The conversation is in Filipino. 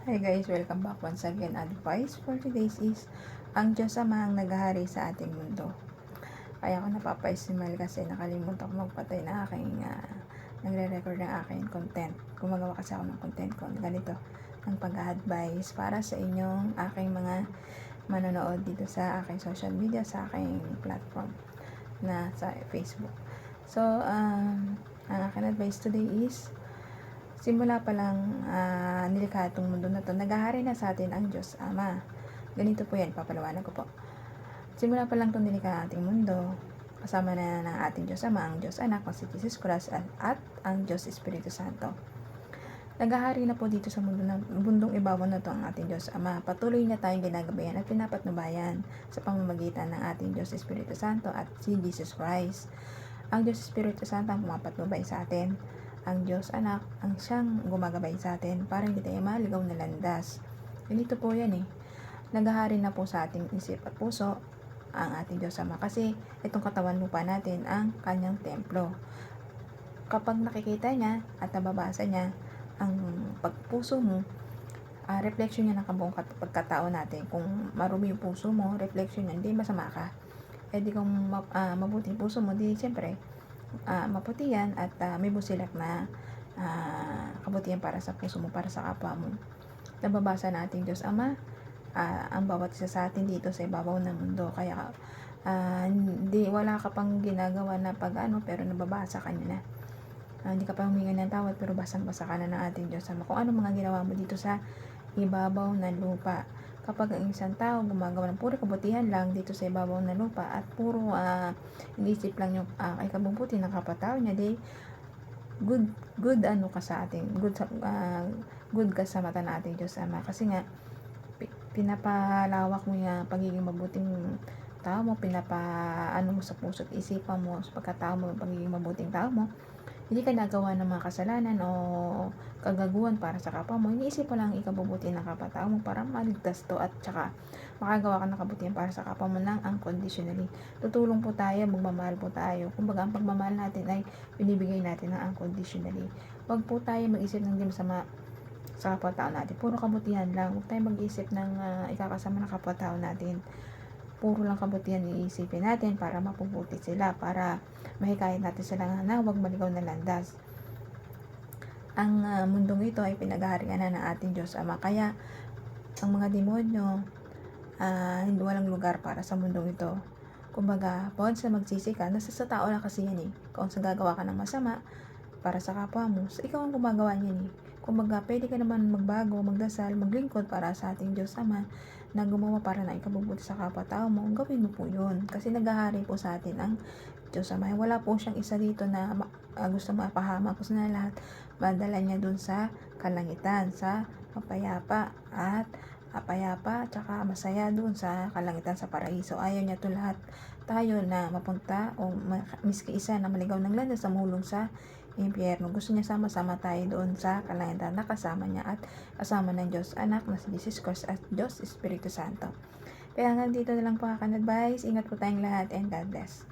Hi guys, welcome back once again. Advice for today's is, ang Diyos Ama ang naghahari sa ating mundo. Kaya ako napapaisimal kasi nakalimutan ko magpatay na aking nagre-record ng aking content. Gumagawa kasi ako ng content ko ganito, ng pag-advise para sa inyong aking mga manonood dito sa aking social media, sa aking platform na sa Facebook. So, ang aking advice today is, simula pa lang nilikha itong mundo na to, naghahari na sa atin ang Diyos Ama. Ganito po yan, papalawanan ko po. Simula pa lang itong nilikha ang ating mundo, kasama na ng ating Diyos Ama, ang Diyos Anak, o si Jesus Christ, at ang Diyos Espiritu Santo. Naghahari na po dito sa mundong ibabaw na to ang ating Diyos Ama. Patuloy na tayong ginagabayan at pinapatnubayan sa pamamagitan ng ating Diyos Espiritu Santo at si Jesus Christ. Ang Diyos Espiritu Santo ang pumapatnubay sa atin. Ang Diyos Anak ang siyang gumagabay sa atin para hindi tayo maligaw na landas. Ganito po yan Naghahari na po sa ating isip at puso ang ating Diyos Ama, kasi itong katawan lupa natin ang kanyang templo. Kapag nakikita niya at nababasa niya ang pagpuso mo, reflection niya ng kabuong pagkatao natin. Kung marumi yung puso mo, reflection niya, hindi masama ka. Di kung mabuti yung puso mo, di siyempre maputi yan at may busilak na kabutihan para sa puso mo, para sa kapwa mo. Nababasa na ating Diyos Ama ang bawat isa sa atin dito sa ibabaw ng mundo. Kaya wala ka pang ginagawa na pero nababasa ka na. Hindi ka pa huminga ng tawad pero basang-basa ka na ng ating Diyos Ama kung ano mga ginawa mo dito sa ibabaw ng lupa. Kapag ang isang tao gumagawa ng puro kabutihan lang dito sa ibabaw ng lupa at puro inisip lang yung ikabubuti ng kapatao niya, di good ka sa ating good ka sa mata ng ating Diyos Ama, kasi nga pinapalawak mo yung pagiging mabuting tao mo, mo sa puso at isipan mo sa pagkatao mo, pagiging mabuting tao mo. Hindi ka nagawa ng mga kasalanan o kagaguhan para sa kapwa mo. Iniisip mo lang ikabubuti ng kapatao mo para maligtas to at saka makagawa ka ng kabutihan para sa kapwa mo ng unconditionally. Tutulong po tayo, magmamahal po tayo. Kumbaga, ang pagmamahal natin ay binibigay natin ng unconditionally. Huwag po tayo mag-isip ng di masama sa kapwa-tao natin. Puro kabutihan lang. Huwag tayo mag-isip ng ikakasama ng kapwa-tao natin. Puro lang kabutihan iisipin natin para mapubuti sila, para mahikayat natin sila na huwag maligaw na landas. Ang mundong ito ay pinaghaharian na ng ating Diyos Ama. Kaya ang mga demonyo hindi walang lugar para sa mundong ito. Kumbaga, bawat sa magsisi ka, nasa sa tao lang kasi yan Kung sa gagawa ka ng masama para sa kapwa mo, so ikaw ang gumagawa niyan Kumbaga, pwede ka naman magbago, magdasal, maglingkod para sa ating Diyos Ama na gumawa para na ikabubuti sa kapwa-tao mo. Gawin mo po yun. Kasi naghahari po sa atin ang Diyos Ama. Wala po siyang isa dito na gusto mapahama. Gusto na lahat madala niya dun sa kalangitan, sa mapayapa at saka masaya dun sa kalangitan, sa paraiso. Ayaw niya to lahat tayo na mapunta o miski isa na maligaw ng landas sa mulong sa impyerno. Gusto niya sama-sama tayo doon sa kalangitan na kasama niya at kasama ng Diyos Anak na si Jesus Christ at Diyos Espiritu Santo. Kaya nga dito na lang po aking advice. Ingat po tayong lahat and God bless.